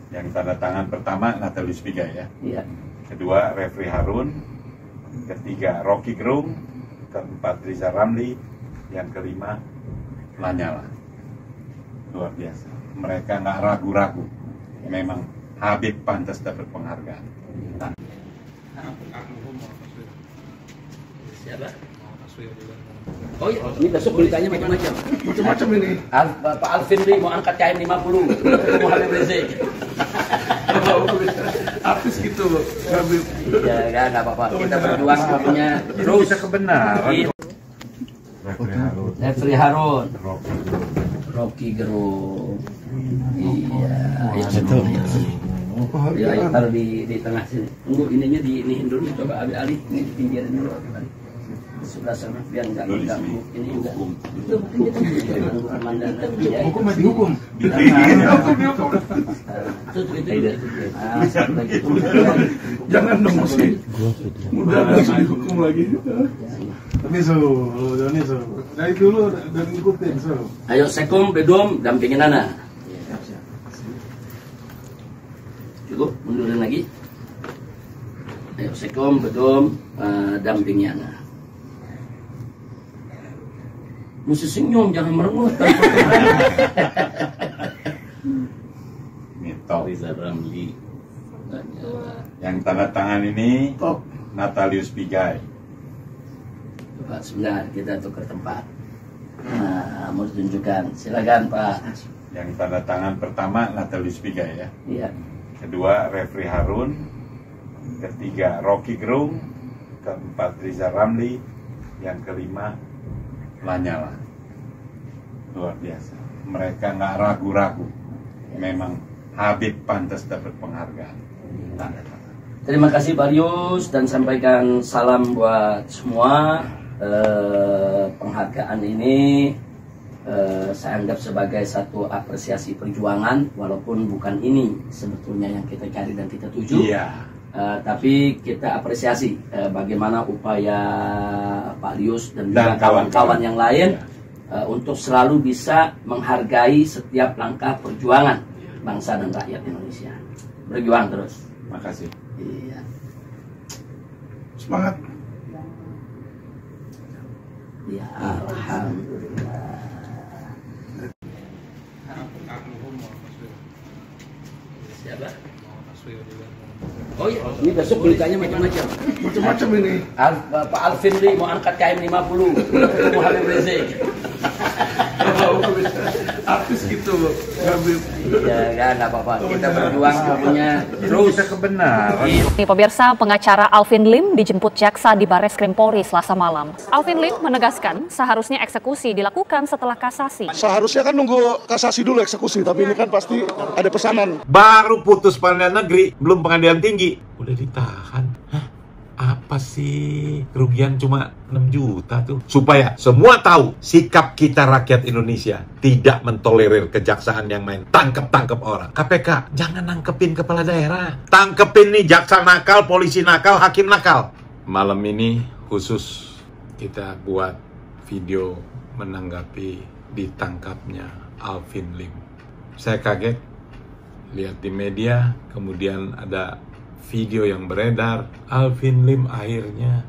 Yang tanda tangan pertama Natalius Pigai ya. Iya. Kedua Refri Harun. Ketiga Rocky Gerung. Keempat Rizal Ramli. Yang kelima Lanyala. Luar biasa. Mereka nggak ragu-ragu. Memang Habib pantas dapat penghargaan. Siapa? Oh iya, ini besok beritanya macam-macam. Macam-macam ini. Pak Alvin Lim mau angkat KM 50. Ketemu Habib Rizik. Artis gitu, Habib. Ya kan, nggak apa-apa. Kita berjuang punya terus. Kita kebenaran. Iya. Refri Harun. Rocky Gerung. Iya, itu. Ya, taruh di tengah sini. Tunggu ininya diiniin dulu. Coba alih ini di pinggiran dulu. Sebelah sana biar nggak mengganggu ini enggak. Itu mungkin kita mengganggu pemandangan. Hukum mati hukum. Jangan dong mesti. Mudah langsung dihukum lagi. Tapi ini dari dulu dan ikutin Ayo Sekom Bedom dampingin Nana. Cukup mundurin lagi. Ayo Sekom Bedom dampingin Nana. Mesti senyum, jangan merengut. Mito. Rizal Ramli. Yang tanda tangan ini Natalius Pigai. Pak, sebentar kita tukar tempat. Nah, mau tunjukkan. Silakan Pak. Yang tanda tangan pertama Natalius Pigai ya. Iya. Kedua Refri Harun. Ketiga Rocky Gerung. Keempat Rizal Ramli. Yang kelima Lanyala. Luar biasa. Mereka nggak ragu-ragu. Memang Habib pantas dapat penghargaan. Terima kasih Pak Rius dan sampaikan salam buat semua. Penghargaan ini saya anggap sebagai satu apresiasi perjuangan, walaupun bukan ini sebetulnya yang kita cari dan kita tuju. Iya. Tapi kita apresiasi bagaimana upaya Pak Rius dan juga kawan-kawan yang lain untuk selalu bisa menghargai setiap langkah perjuangan bangsa dan rakyat Indonesia. Berjuang terus. Makasih. Iya. semangat. Ya, alhamdulillah. Siapa? Oh iya, ini besok beritanya macam-macam. Macam-macam ini. Pak Alvin Lim mau angkat KM 50. Ketemu Habib Rizik. Artis gitu, Habib. Ya kan, nggak apa-apa. Kita berjuang punya terus. Kita kebenaran. Ini pemirsa, pengacara Alvin Lim dijemput jaksa di Barreskrim Polri Selasa malam. Alvin Lim menegaskan seharusnya eksekusi dilakukan setelah kasasi. Seharusnya kan nunggu kasasi dulu eksekusi, tapi ini kan pasti ada pesanan. Baru putus pengadilan negeri, belum pengadilan tinggi. Udah ditahan. Hah? Apa sih? Kerugian cuma 6 juta tuh. Supaya semua tahu sikap kita rakyat Indonesia tidak mentolerir kejaksaan yang main tangkep-tangkep orang. KPK, jangan nangkepin kepala daerah. Tangkepin nih jaksa nakal, polisi nakal, hakim nakal. Malam ini khusus kita buat video menanggapi ditangkapnya Alvin Lim. Saya kaget lihat di media, kemudian ada video yang beredar, Alvin Lim akhirnya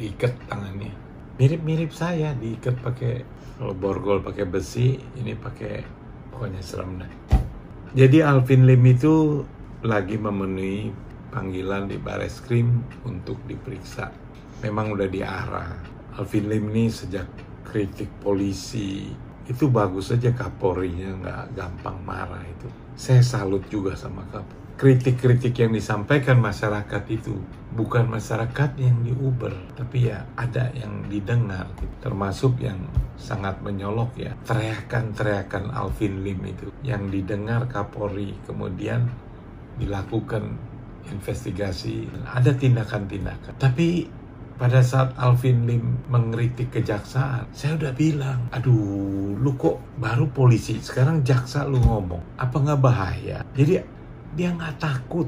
diikat tangannya. Mirip-mirip saya, diikat pakai, kalau borgol pakai besi, ini pakai, pokoknya serem dah. Jadi Alvin Lim itu lagi memenuhi panggilan di Barreskrim untuk diperiksa. Memang udah diarah. Alvin Lim ini sejak kritik polisi, itu bagus aja Kapolrinya, nggak gampang marah itu. Saya salut juga sama Kapolri. Kritik-kritik yang disampaikan masyarakat itu bukan masyarakat yang diuber, tapi ya ada yang didengar, termasuk yang sangat menyolok ya, teriakan-teriakan Alvin Lim itu yang didengar Kapolri, kemudian dilakukan investigasi, ada tindakan-tindakan. Tapi pada saat Alvin Lim mengkritik kejaksaan, saya udah bilang, aduh, lu kok baru polisi, sekarang jaksa lu ngomong, apa nggak bahaya? Jadi dia nggak takut.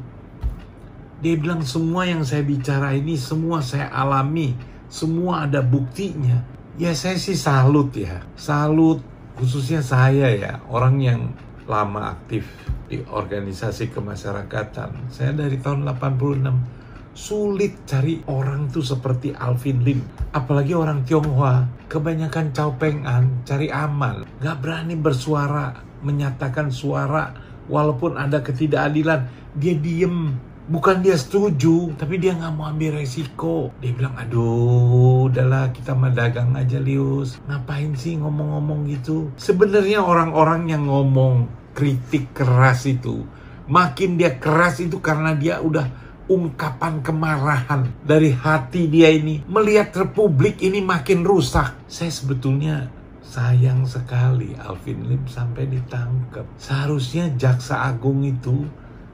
Dia bilang semua yang saya bicara ini, semua saya alami, semua ada buktinya. Ya saya sih salut ya, salut khususnya saya ya, orang yang lama aktif di organisasi kemasyarakatan. Saya dari tahun 86. Sulit cari orang tuh seperti Alvin Lim. Apalagi orang Tionghoa. Kebanyakan Chao-Peng-an cari aman. Gak berani bersuara, menyatakan suara. Walaupun ada ketidakadilan, dia diem. Bukan dia setuju, tapi dia gak mau ambil resiko. Dia bilang, aduh, udahlah kita mah dagang aja, Lius. Ngapain sih ngomong-ngomong gitu? Sebenarnya orang-orang yang ngomong kritik keras itu, makin dia keras itu karena dia udah ungkapan kemarahan dari hati dia ini. Melihat Republik ini makin rusak. Saya sebetulnya sayang sekali Alvin Lim sampai ditangkap. Seharusnya Jaksa Agung itu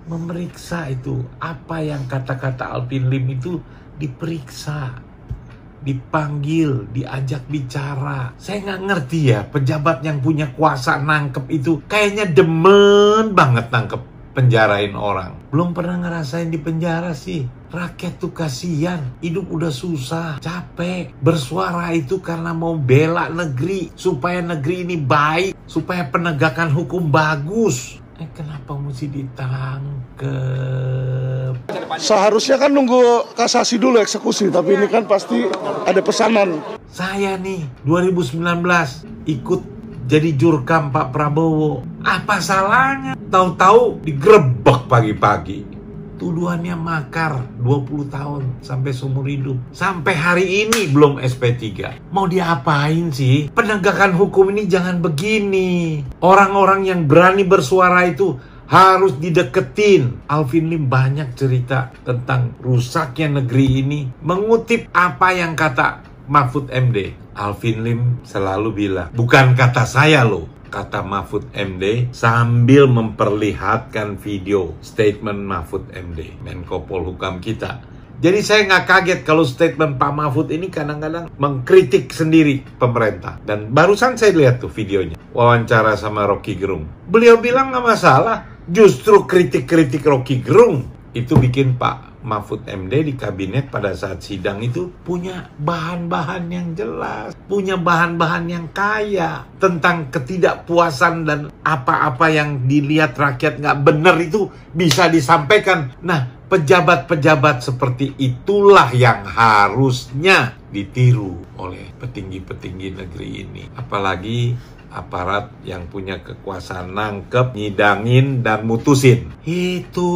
memeriksa itu. Apa yang kata-kata Alvin Lim itu diperiksa, dipanggil, diajak bicara. Saya nggak ngerti ya, pejabat yang punya kuasa nangkep itu kayaknya demen banget nangkep, penjarain orang. Belum pernah ngerasain di penjara sih. Rakyat tuh kasihan, hidup udah susah, capek. Bersuara itu karena mau bela negeri, supaya negeri ini baik, supaya penegakan hukum bagus. Kenapa mesti ditangkep? Seharusnya kan nunggu kasasi dulu eksekusi, tapi ini kan pasti ada pesanan. Saya nih 2019 ikut jadi jurkam Pak Prabowo. Apa salahnya? Tahu-tahu digerebek pagi-pagi. Tuduhannya makar 20 tahun sampai seumur hidup. Sampai hari ini belum SP3. Mau diapain sih? Penegakan hukum ini jangan begini. Orang-orang yang berani bersuara itu harus dideketin. Alvin Lim banyak cerita tentang rusaknya negeri ini. Mengutip apa yang kata Mahfud MD. Alvin Lim selalu bilang, bukan kata saya loh, kata Mahfud MD, sambil memperlihatkan video statement Mahfud MD, Menko Polhukam kita. Jadi saya nggak kaget kalau statement Pak Mahfud ini kadang-kadang mengkritik sendiri pemerintah. Dan barusan saya lihat tuh videonya, wawancara sama Rocky Gerung. Beliau bilang nggak masalah, justru kritik-kritik Rocky Gerung itu bikin Pak Mahfud MD di kabinet pada saat sidang itu punya bahan-bahan yang jelas, punya bahan-bahan yang kaya tentang ketidakpuasan dan apa-apa yang dilihat rakyat nggak benar itu bisa disampaikan. Nah, pejabat-pejabat seperti itulah yang harusnya ditiru oleh petinggi-petinggi negeri ini. Apalagi aparat yang punya kekuasaan nangkep, nyidangin, dan mutusin. Itu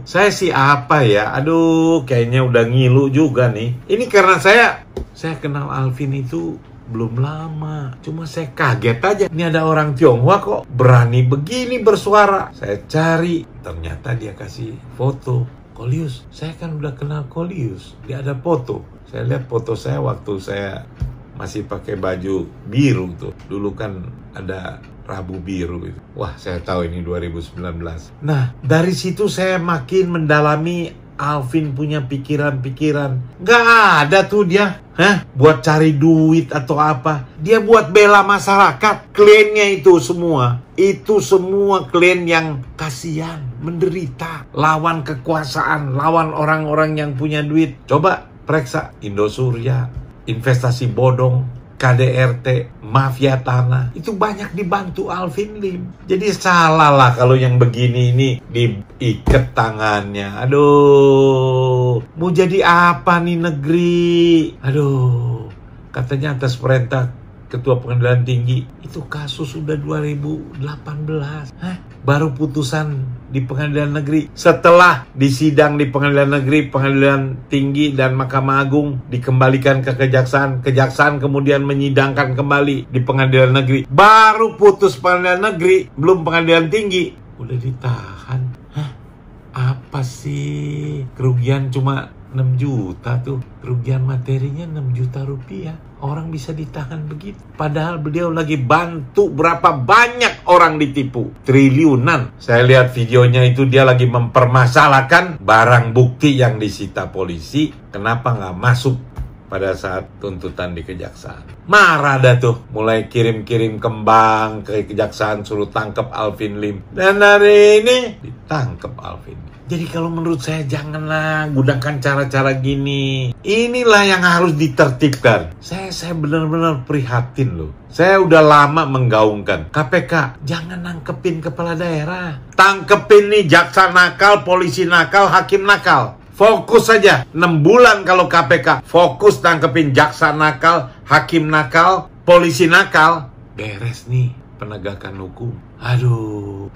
saya sih apa ya, aduh kayaknya udah ngilu juga nih. Ini karena saya kenal Alvin itu belum lama, cuma saya kaget aja. Ini ada orang Tionghoa kok berani begini bersuara. Saya cari, ternyata dia kasih foto Kolius. Saya kan udah kenal Kolius, dia ada foto. Saya lihat foto saya waktu saya masih pakai baju biru tuh. Dulu kan ada Rabu Biru itu. Wah, saya tahu ini 2019. Nah, dari situ saya makin mendalami Alvin punya pikiran-pikiran. Nggak ada tuh dia, buat cari duit atau apa. Dia buat bela masyarakat. Kliennya itu semua klien yang kasihan, menderita, lawan kekuasaan, lawan orang-orang yang punya duit. Coba periksa Indosurya, investasi bodong, KDRT, mafia tanah, itu banyak dibantu Alvin Lim. Jadi salah lah kalau yang begini ini diikat tangannya. Aduh, mau jadi apa nih negeri? Aduh, katanya atas perintah Ketua Pengadilan Tinggi, itu kasus sudah 2018. Baru putusan di Pengadilan Negeri. Setelah disidang di Pengadilan Negeri, Pengadilan Tinggi, dan Mahkamah Agung, dikembalikan ke Kejaksaan. Kejaksaan kemudian menyidangkan kembali di Pengadilan Negeri. Baru putus Pengadilan Negeri, belum Pengadilan Tinggi. Udah ditahan. Apa sih? Kerugian cuma 6 juta tuh. Kerugian materinya 6 juta rupiah. Orang bisa ditahan begitu. Padahal beliau lagi bantu berapa banyak orang ditipu. Triliunan. Saya lihat videonya itu dia lagi mempermasalahkan barang bukti yang disita polisi. Kenapa nggak masuk pada saat tuntutan di kejaksaan. Marah dah tuh, mulai kirim-kirim kembang ke kejaksaan suruh tangkap Alvin Lim. Dan hari ini ditangkap Alvin. Jadi kalau menurut saya janganlah gunakan cara-cara gini. Inilah yang harus ditertibkan. Saya benar-benar prihatin loh. Saya udah lama menggaungkan KPK jangan nangkepin kepala daerah. Tangkepin nih jaksa nakal, polisi nakal, hakim nakal. Fokus saja 6 bulan kalau KPK fokus tangkepin jaksa nakal, hakim nakal, polisi nakal, beres nih penegakan hukum. Aduh.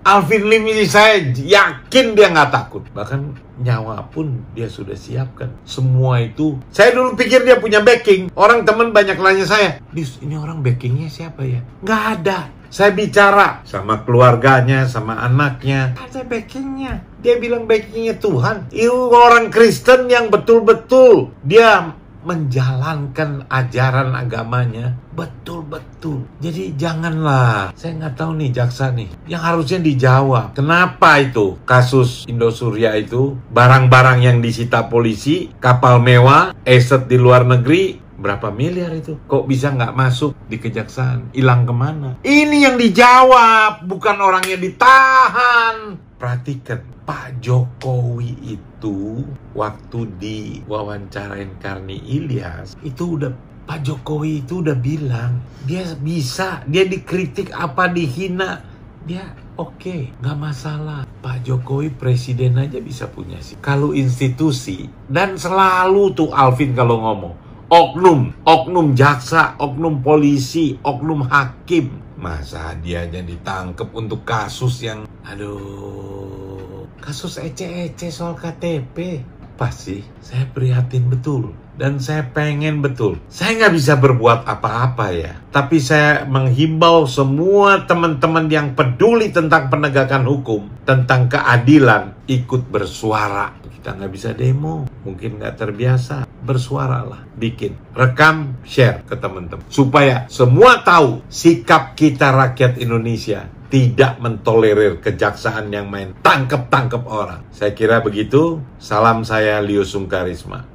Alvin Lim ini saya yakin dia nggak takut. Bahkan nyawa pun dia sudah siapkan. Semua itu. Saya dulu pikir dia punya backing. Orang teman banyak nanya saya, "Dis, ini orang backingnya siapa ya?" Nggak ada. Saya bicara sama keluarganya, sama anaknya. Ada backingnya. Dia bilang backingnya Tuhan. Itu orang Kristen yang betul-betul dia menjalankan ajaran agamanya betul-betul. Jadi janganlah, saya nggak tahu nih jaksa nih, yang harusnya dijawab. Kenapa itu kasus Indosuria itu, barang-barang yang disita polisi, kapal mewah, aset di luar negeri, berapa miliar itu? Kok bisa nggak masuk di kejaksaan? Hilang kemana? Ini yang dijawab, bukan orang yang ditahan. Perhatikan, Pak Jokowi itu waktu diwawancarain Karni Ilyas, itu udah Pak Jokowi itu udah bilang dia bisa, dia dikritik apa dihina, dia oke, nggak masalah. Pak Jokowi presiden aja bisa punya sih. Kalau institusi, dan selalu tuh Alvin kalau ngomong, oknum jaksa, oknum polisi, oknum hakim. Masa dia aja ditangkap untuk kasus yang, kasus ece-ece soal KTP. Pasti saya prihatin betul. Dan saya pengen betul. Saya nggak bisa berbuat apa-apa ya. Tapi saya menghimbau semua teman-teman yang peduli tentang penegakan hukum, tentang keadilan, ikut bersuara. Kita nggak bisa demo, mungkin nggak terbiasa. Bersuaralah, bikin, rekam, share ke teman-teman. Supaya semua tahu sikap kita rakyat Indonesia tidak mentolerir kejaksaan yang main tangkep-tangkep orang. Saya kira begitu. Salam saya, Leo Sungkarisma.